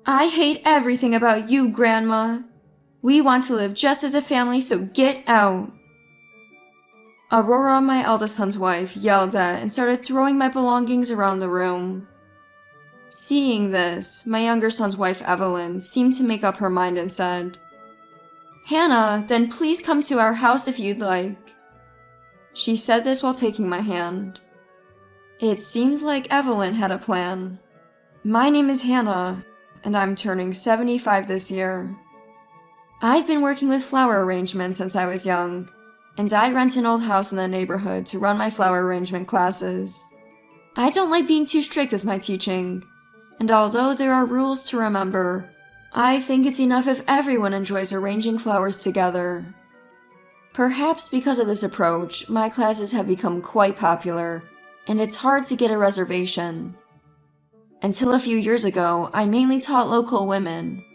I hate everything about you, Grandma. We want to live just as a family, so get out. Aurora, my eldest son's wife, yelled at and started throwing my belongings around the room. Seeing this, my younger son's wife, Evelyn, seemed to make up her mind and said, "Hannah, then please come to our house if you'd like." She said this while taking my hand. It seems like Evelyn had a plan. My name is Hannah, and I'm turning 75 this year. I've been working with flower arrangement since I was young, and I rent an old house in the neighborhood to run my flower arrangement classes. I don't like being too strict with my teaching, and although there are rules to remember, I think it's enough if everyone enjoys arranging flowers together. Perhaps because of this approach, my classes have become quite popular, and it's hard to get a reservation. Until a few years ago, I mainly taught local women.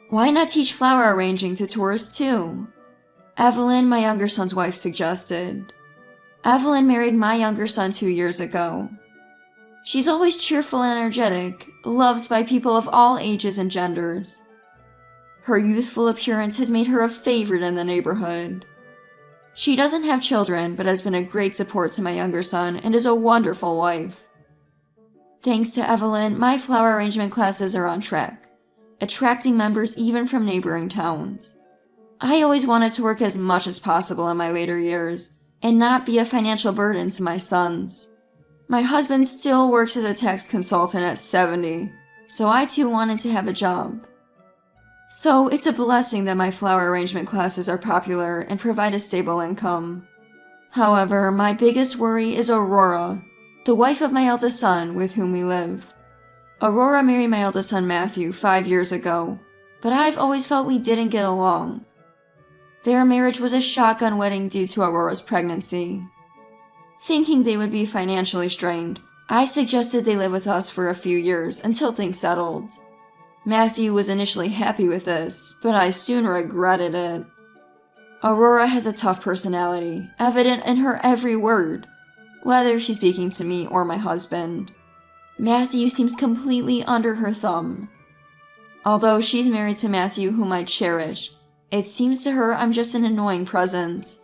Why not teach flower arranging to tourists too? Evelyn, my younger son's wife, suggested. Evelyn married my younger son 2 years ago. She's always cheerful and energetic, loved by people of all ages and genders. Her youthful appearance has made her a favorite in the neighborhood. She doesn't have children, but has been a great support to my younger son and is a wonderful wife. Thanks to Evelyn, my flower arrangement classes are on track, attracting members even from neighboring towns. I always wanted to work as much as possible in my later years and not be a financial burden to my sons. My husband still works as a tax consultant at 70, so I too wanted to have a job. So it's a blessing that my flower arrangement classes are popular and provide a stable income. However, my biggest worry is Aurora, the wife of my eldest son with whom we live. Aurora married my eldest son Matthew 5 years ago, but I've always felt we didn't get along. Their marriage was a shotgun wedding due to Aurora's pregnancy. Thinking they would be financially strained, I suggested they live with us for a few years until things settled. Matthew was initially happy with this, but I soon regretted it. Aurora has a tough personality, evident in her every word, whether she's speaking to me or my husband. Matthew seems completely under her thumb. Although she's married to Matthew, whom I cherish, it seems to her I'm just an annoying presence.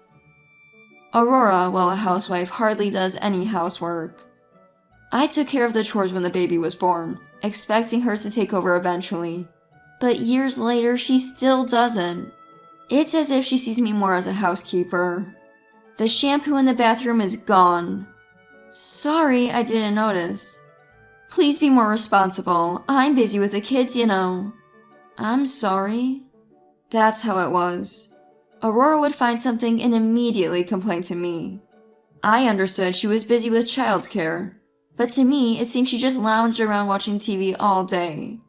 Aurora, while a housewife, hardly does any housework. I took care of the chores when the baby was born, expecting her to take over eventually. But years later, she still doesn't. It's as if she sees me more as a housekeeper. The shampoo in the bathroom is gone. Sorry, I didn't notice. Please be more responsible. I'm busy with the kids, you know. I'm sorry. That's how it was. Aurora would find something and immediately complain to me. I understood she was busy with childcare, but to me, it seemed she just lounged around watching TV all day.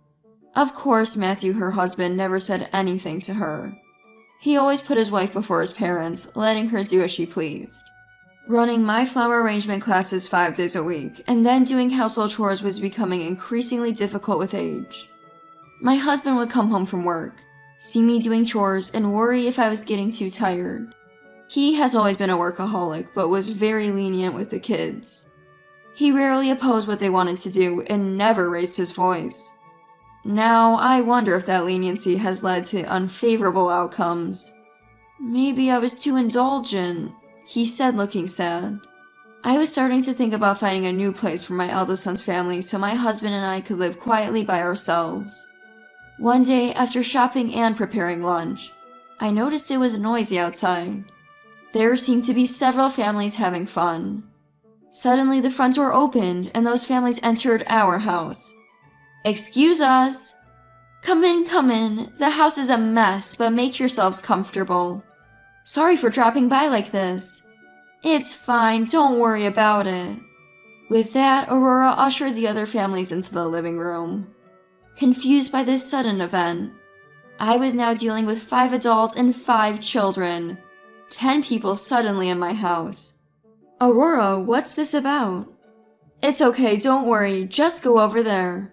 Of course, Matthew, her husband, never said anything to her. He always put his wife before his parents, letting her do as she pleased. Running my flower arrangement classes 5 days a week, and then doing household chores was becoming increasingly difficult with age. My husband would come home from work, see me doing chores, and worry if I was getting too tired. He has always been a workaholic, but was very lenient with the kids. He rarely opposed what they wanted to do and never raised his voice. Now, I wonder if that leniency has led to unfavorable outcomes. Maybe I was too indulgent, he said, looking sad. I was starting to think about finding a new place for my eldest son's family so my husband and I could live quietly by ourselves. One day, after shopping and preparing lunch, I noticed it was noisy outside. There seemed to be several families having fun. Suddenly, the front door opened and those families entered our house. "Excuse us." Come in. The house is a mess, but make yourselves comfortable. Sorry for dropping by like this. It's fine, don't worry about it." With that, Aurora ushered the other families into the living room. Confused by this sudden event, I was now dealing with 5 adults and 5 children. 10 people suddenly in my house. "Aurora, what's this about?" "It's okay, don't worry, just go over there."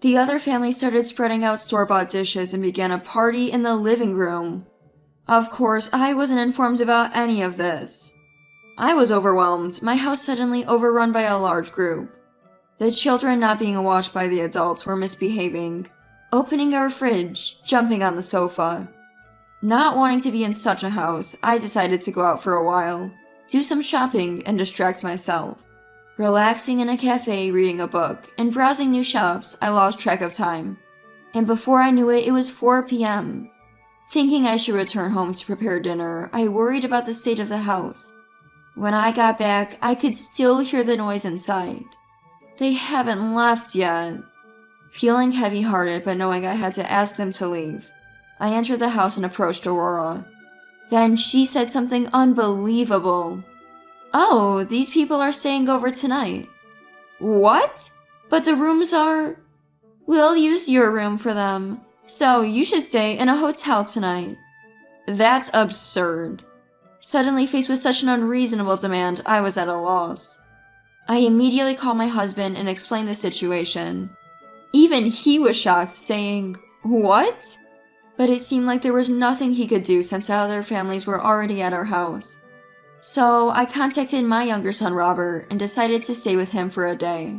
The other family started spreading out store-bought dishes and began a party in the living room. Of course, I wasn't informed about any of this. I was overwhelmed, my house suddenly overrun by a large group. The children not being watched by the adults were misbehaving, opening our fridge, jumping on the sofa. Not wanting to be in such a house, I decided to go out for a while, do some shopping, and distract myself. Relaxing in a cafe, reading a book, and browsing new shops, I lost track of time. And before I knew it, it was 4 p.m. Thinking I should return home to prepare dinner, I worried about the state of the house. When I got back, I could still hear the noise inside. They haven't left yet. Feeling heavy-hearted but knowing I had to ask them to leave, I entered the house and approached Aurora. Then she said something unbelievable. "Oh, these people are staying over tonight." "What? But the rooms are..." "We'll use your room for them, so you should stay in a hotel tonight." That's absurd. Suddenly faced with such an unreasonable demand, I was at a loss. I immediately called my husband and explained the situation. Even he was shocked, saying, "What?" But it seemed like there was nothing he could do since other families were already at our house. So I contacted my younger son Robert and decided to stay with him for a day.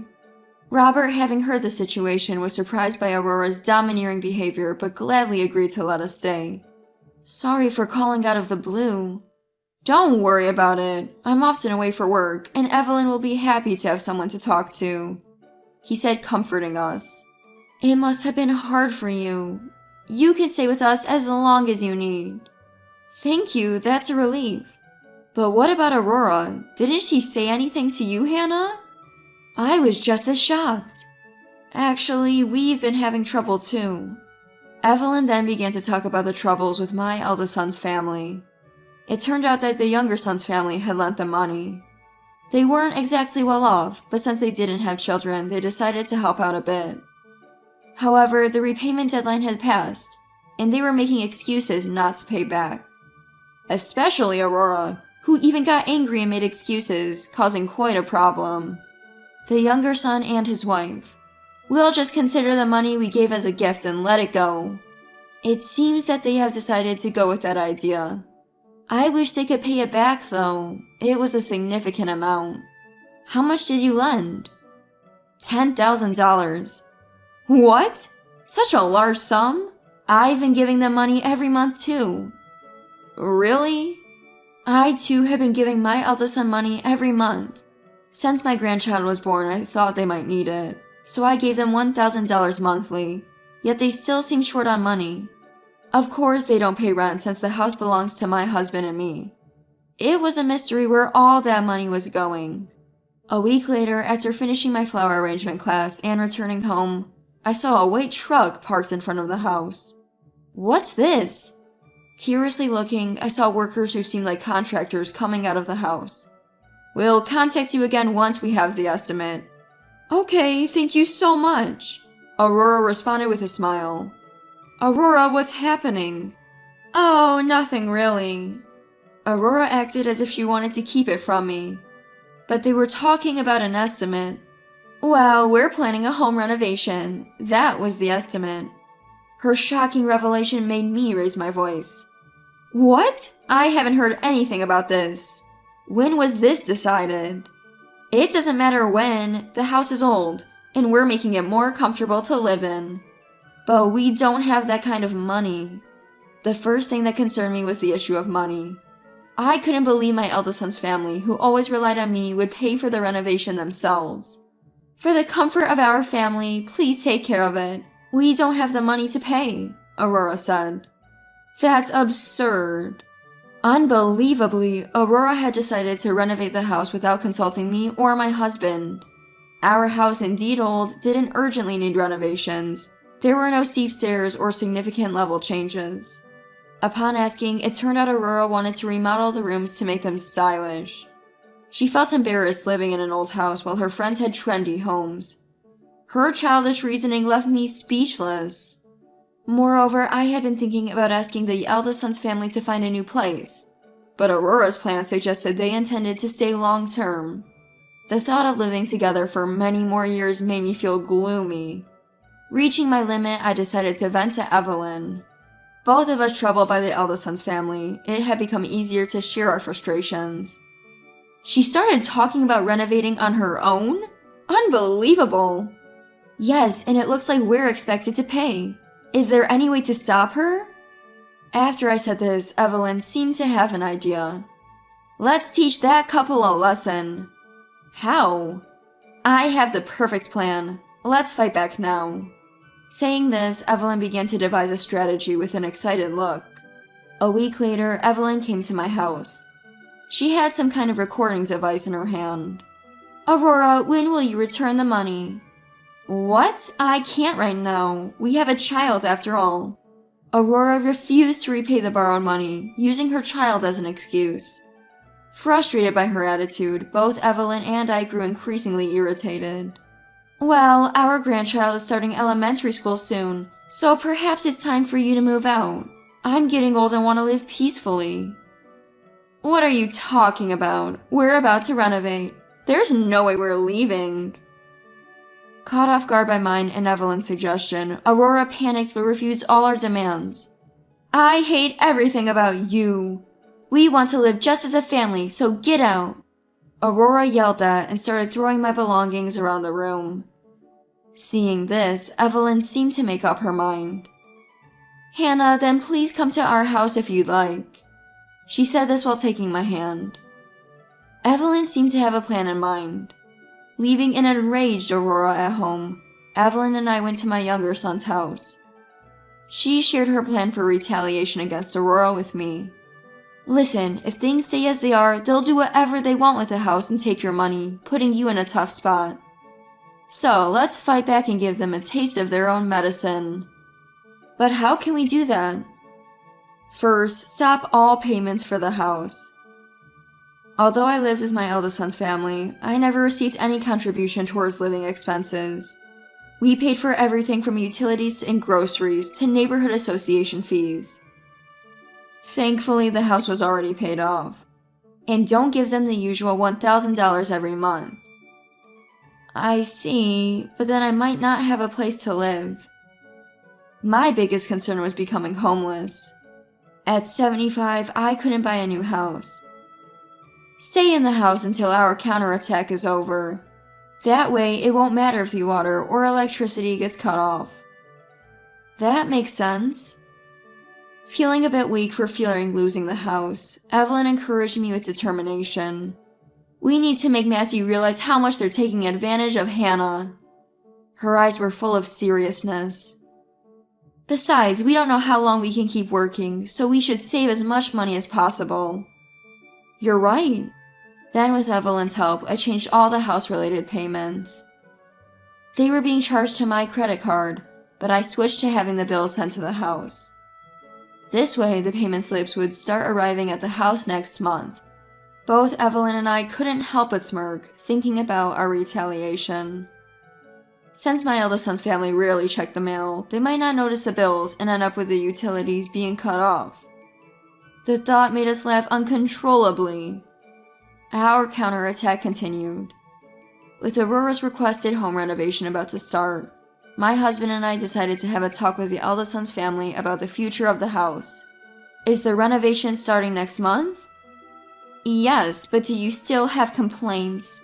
Robert, having heard the situation, was surprised by Aurora's domineering behavior but gladly agreed to let us stay. "Sorry for calling out of the blue." "Don't worry about it. I'm often away for work, and Evelyn will be happy to have someone to talk to," he said, comforting us. "It must have been hard for you. You can stay with us as long as you need." "Thank you, that's a relief." "But what about Aurora? Didn't she say anything to you, Hannah?" I was just as shocked. "Actually, we've been having trouble too." Evelyn then began to talk about the troubles with my eldest son's family. It turned out that the younger son's family had lent them money. They weren't exactly well off, but since they didn't have children, they decided to help out a bit. However, the repayment deadline had passed, and they were making excuses not to pay back. Especially Aurora, who even got angry and made excuses, causing quite a problem. The younger son and his wife. "We'll just consider the money we gave as a gift and let it go." It seems that they have decided to go with that idea. I wish they could pay it back though. It was a significant amount. "How much did you lend?" $10,000. "What? Such a large sum? I've been giving them money every month too." "Really?" "I too have been giving my eldest son money every month. Since my grandchild was born, I thought they might need it, so I gave them $1,000 monthly, yet they still seem short on money. Of course they don't pay rent since the house belongs to my husband and me. It was a mystery where all that money was going." A week later, after finishing my flower arrangement class and returning home, I saw a white truck parked in front of the house. "What's this?" Curiously looking, I saw workers who seemed like contractors coming out of the house. "We'll contact you again once we have the estimate." "Okay, thank you so much," Aurora responded with a smile. "Aurora, what's happening?" "Oh, nothing really." Aurora acted as if she wanted to keep it from me. "But they were talking about an estimate." "Well, we're planning a home renovation. That was the estimate." Her shocking revelation made me raise my voice. "What? I haven't heard anything about this. When was this decided?" "It doesn't matter when. The house is old, and we're making it more comfortable to live in. But we don't have that kind of money." The first thing that concerned me was the issue of money. I couldn't believe my eldest son's family, who always relied on me, would pay for the renovation themselves. "For the comfort of our family, please take care of it. We don't have the money to pay," Aurora said. That's absurd. Unbelievably, Aurora had decided to renovate the house without consulting me or my husband. Our house, indeed old, didn't urgently need renovations. There were no steep stairs or significant level changes. Upon asking, it turned out Aurora wanted to remodel the rooms to make them stylish. She felt embarrassed living in an old house while her friends had trendy homes. Her childish reasoning left me speechless. Moreover, I had been thinking about asking the eldest son's family to find a new place, but Aurora's plan suggested they intended to stay long-term. The thought of living together for many more years made me feel gloomy. Reaching my limit, I decided to vent to Evelyn. Both of us troubled by the eldest son's family, it had become easier to share our frustrations. She started talking about renovating on her own? Unbelievable! Yes, and it looks like we're expected to pay. Is there any way to stop her? After I said this, Evelyn seemed to have an idea. Let's teach that couple a lesson. How? I have the perfect plan. Let's fight back now. Saying this, Evelyn began to devise a strategy with an excited look. A week later, Evelyn came to my house. She had some kind of recording device in her hand. Aurora, when will you return the money? What? I can't right now. We have a child after all. Aurora refused to repay the borrowed money, using her child as an excuse. Frustrated by her attitude, both Evelyn and I grew increasingly irritated. Well, our grandchild is starting elementary school soon, so perhaps it's time for you to move out. I'm getting old and want to live peacefully. What are you talking about? We're about to renovate. There's no way we're leaving. Caught off guard by mine and Evelyn's suggestion, Aurora panicked but refused all our demands. I hate everything about you. We want to live just as a family, so get out. Aurora yelled that and started throwing my belongings around the room. Seeing this, Evelyn seemed to make up her mind. Hannah, then please come to our house if you'd like. She said this while taking my hand. Evelyn seemed to have a plan in mind. Leaving an enraged Aurora at home, Evelyn and I went to my younger son's house. She shared her plan for retaliation against Aurora with me. Listen, if things stay as they are, they'll do whatever they want with the house and take your money, putting you in a tough spot. So, let's fight back and give them a taste of their own medicine. But how can we do that? First, stop all payments for the house. Although I lived with my eldest son's family, I never received any contribution towards living expenses. We paid for everything from utilities and groceries to neighborhood association fees. Thankfully, the house was already paid off. And don't give them the usual $1,000 every month. I see, but then I might not have a place to live. My biggest concern was becoming homeless. At 75, I couldn't buy a new house. Stay in the house until our counterattack is over. That way, it won't matter if the water or electricity gets cut off. That makes sense. Feeling a bit weak for fearing losing the house, Evelyn encouraged me with determination. We need to make Matthew realize how much they're taking advantage of Hannah. Her eyes were full of seriousness. Besides, we don't know how long we can keep working, so we should save as much money as possible. You're right. Then with Evelyn's help, I changed all the house-related payments. They were being charged to my credit card, but I switched to having the bills sent to the house. This way, the payment slips would start arriving at the house next month. Both Evelyn and I couldn't help but smirk, thinking about our retaliation. Since my eldest son's family rarely checked the mail, they might not notice the bills and end up with the utilities being cut off. The thought made us laugh uncontrollably. Our counterattack continued. With Aurora's requested home renovation about to start, my husband and I decided to have a talk with the eldest son's family about the future of the house. Is the renovation starting next month? Yes, but do you still have complaints?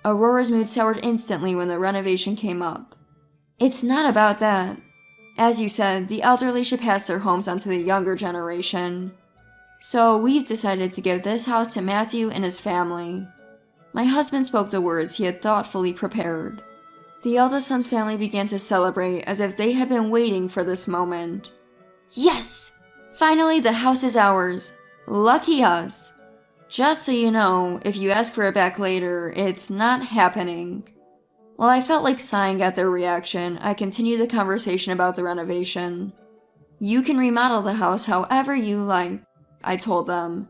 Aurora's mood soured instantly when the renovation came up. It's not about that. As you said, the elderly should pass their homes on to the younger generation. So we've decided to give this house to Matthew and his family. My husband spoke the words he had thoughtfully prepared. The eldest son's family began to celebrate as if they had been waiting for this moment. Yes! Finally, the house is ours. Lucky us. Just so you know, if you ask for it back later, it's not happening. While I felt like sighing at their reaction, I continued the conversation about the renovation. You can remodel the house however you like, I told them.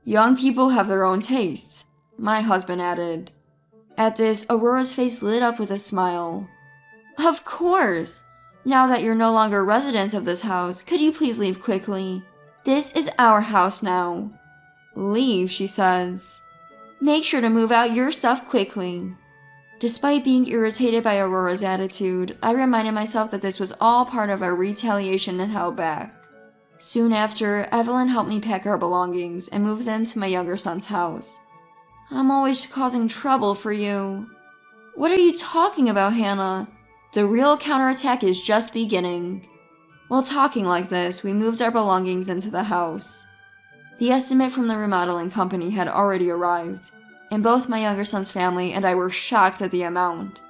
Young people have their own tastes, my husband added. At this, Aurora's face lit up with a smile. Of course! Now that you're no longer residents of this house, could you please leave quickly? This is our house now. Leave, she says. Make sure to move out your stuff quickly. Despite being irritated by Aurora's attitude, I reminded myself that this was all part of our retaliation and held back. Soon after, Evelyn helped me pack our belongings and move them to my younger son's house. I'm always causing trouble for you. What are you talking about, Hannah? The real counterattack is just beginning. While talking like this, we moved our belongings into the house. The estimate from the remodeling company had already arrived, and both my younger son's family and I were shocked at the amount.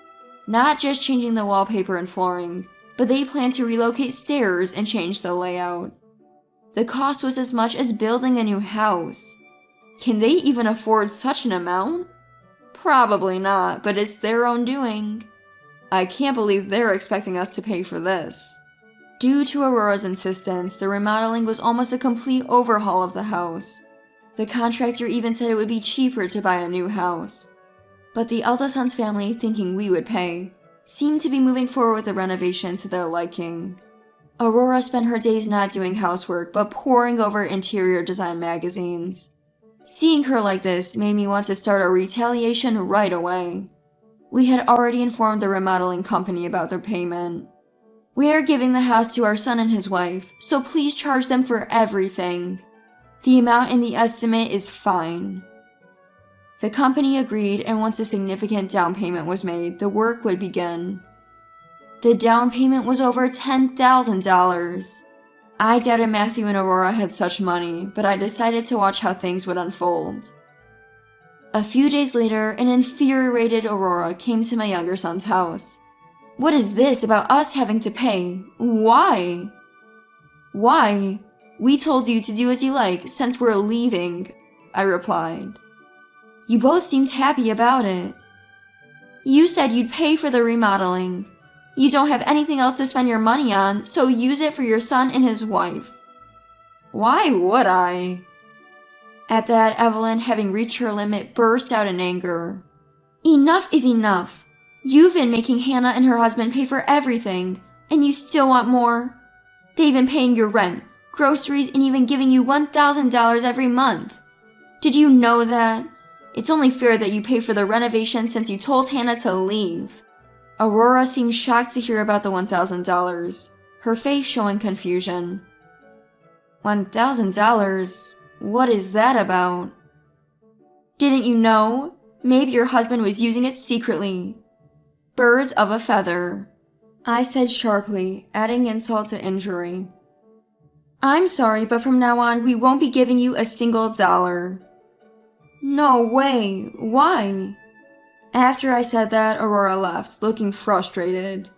Not just changing the wallpaper and flooring, but they planned to relocate stairs and change the layout. The cost was as much as building a new house. Can they even afford such an amount? Probably not, but it's their own doing. I can't believe they're expecting us to pay for this. Due to Aurora's insistence, the remodeling was almost a complete overhaul of the house. The contractor even said it would be cheaper to buy a new house. But the eldest son's family, thinking we would pay, seemed to be moving forward with the renovation to their liking. Aurora spent her days not doing housework, but poring over interior design magazines. Seeing her like this made me want to start a retaliation right away. We had already informed the remodeling company about their payment. We are giving the house to our son and his wife, so please charge them for everything. The amount in the estimate is fine. The company agreed, and once a significant down payment was made, the work would begin. The down payment was over $10,000. I doubted Matthew and Aurora had such money, but I decided to watch how things would unfold. A few days later, an infuriated Aurora came to my younger son's house. What is this about us having to pay? Why? Why? We told you to do as you like since we're leaving, I replied. You both seemed happy about it. You said you'd pay for the remodeling. You don't have anything else to spend your money on, so use it for your son and his wife. Why would I? At that, Evelyn, having reached her limit, burst out in anger. Enough is enough. You've been making Hannah and her husband pay for everything, and you still want more? They've been paying your rent, groceries, and even giving you $1,000 every month. Did you know that? It's only fair that you pay for the renovation since you told Hannah to leave. Aurora seemed shocked to hear about the $1,000, her face showing confusion. $1,000? What is that about? Didn't you know? Maybe your husband was using it secretly. Birds of a feather, I said sharply, adding insult to injury. I'm sorry, but from now on, we won't be giving you a single dollar. No way. Why? After I said that, Aurora left, looking frustrated.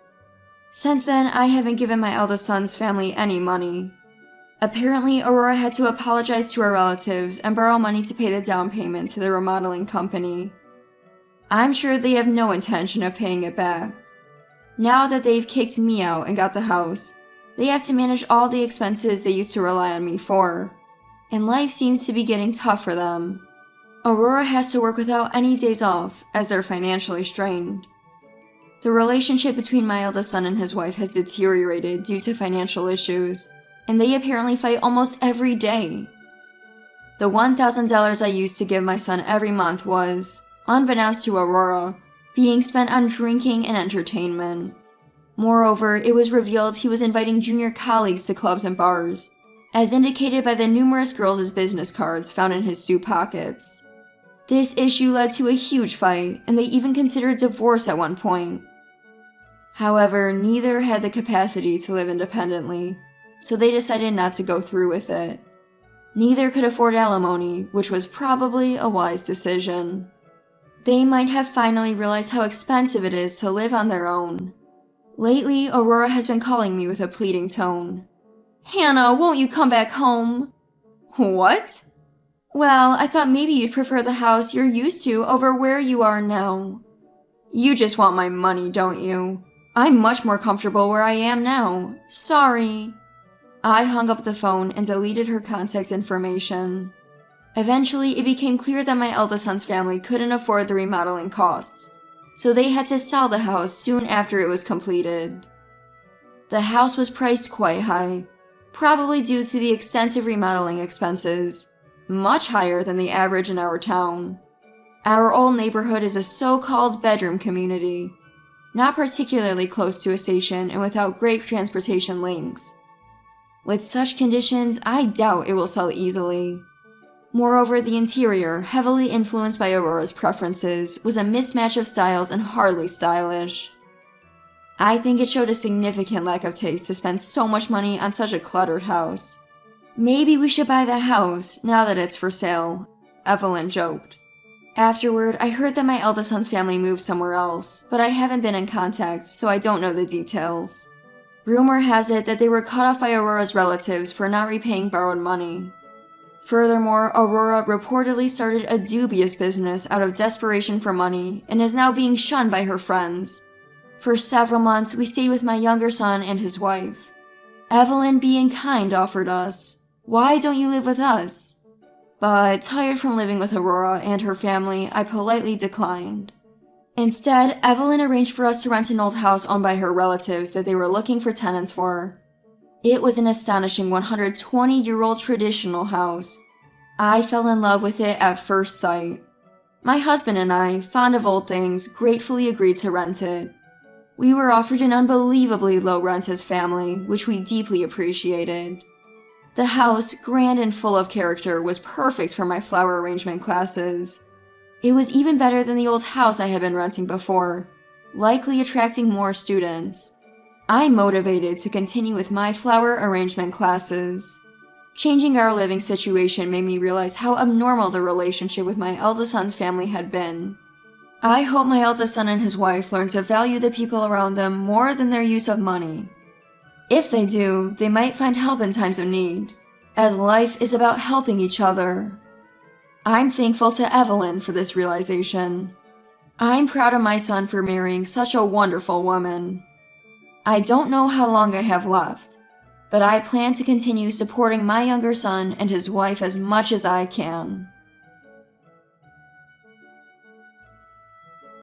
Since then, I haven't given my eldest son's family any money. Apparently, Aurora had to apologize to her relatives and borrow money to pay the down payment to the remodeling company. I'm sure they have no intention of paying it back. Now that they've kicked me out and got the house, they have to manage all the expenses they used to rely on me for, and life seems to be getting tough for them. Aurora has to work without any days off as they're financially strained. The relationship between my eldest son and his wife has deteriorated due to financial issues, and they apparently fight almost every day. The $1,000 I used to give my son every month was, unbeknownst to Aurora, being spent on drinking and entertainment. Moreover, it was revealed he was inviting junior colleagues to clubs and bars, as indicated by the numerous girls' business cards found in his suit pockets. This issue led to a huge fight, and they even considered divorce at one point. However, neither had the capacity to live independently, so they decided not to go through with it. Neither could afford alimony, which was probably a wise decision. They might have finally realized how expensive it is to live on their own. Lately, Aurora has been calling me with a pleading tone. Hannah, won't you come back home? What? Well, I thought maybe you'd prefer the house you're used to over where you are now. You just want my money, don't you? I'm much more comfortable where I am now. Sorry. I hung up the phone and deleted her contact information. Eventually, it became clear that my eldest son's family couldn't afford the remodeling costs, so they had to sell the house soon after it was completed. The house was priced quite high, probably due to the extensive remodeling expenses, much higher than the average in our town. Our old neighborhood is a so-called bedroom community, not particularly close to a station and without great transportation links. With such conditions, I doubt it will sell easily. Moreover, the interior, heavily influenced by Aurora's preferences, was a mismatch of styles and hardly stylish. I think it showed a significant lack of taste to spend so much money on such a cluttered house. Maybe we should buy the house, now that it's for sale, Evelyn joked. Afterward, I heard that my eldest son's family moved somewhere else, but I haven't been in contact, so I don't know the details. Rumor has it that they were cut off by Aurora's relatives for not repaying borrowed money. Furthermore, Aurora reportedly started a dubious business out of desperation for money and is now being shunned by her friends. For several months, we stayed with my younger son and his wife. Evelyn, being kind, offered us, "Why don't you live with us?" But, tired from living with Aurora and her family, I politely declined. Instead, Evelyn arranged for us to rent an old house owned by her relatives that they were looking for tenants for. It was an astonishing 120-year-old traditional house. I fell in love with it at first sight. My husband and I, fond of old things, gratefully agreed to rent it. We were offered an unbelievably low rent as family, which we deeply appreciated. The house, grand and full of character, was perfect for my flower arrangement classes. It was even better than the old house I had been renting before, likely attracting more students. I'm motivated to continue with my flower arrangement classes. Changing our living situation made me realize how abnormal the relationship with my eldest son's family had been. I hope my eldest son and his wife learn to value the people around them more than their use of money. If they do, they might find help in times of need, as life is about helping each other. I'm thankful to Evelyn for this realization. I'm proud of my son for marrying such a wonderful woman. I don't know how long I have left, but I plan to continue supporting my younger son and his wife as much as I can.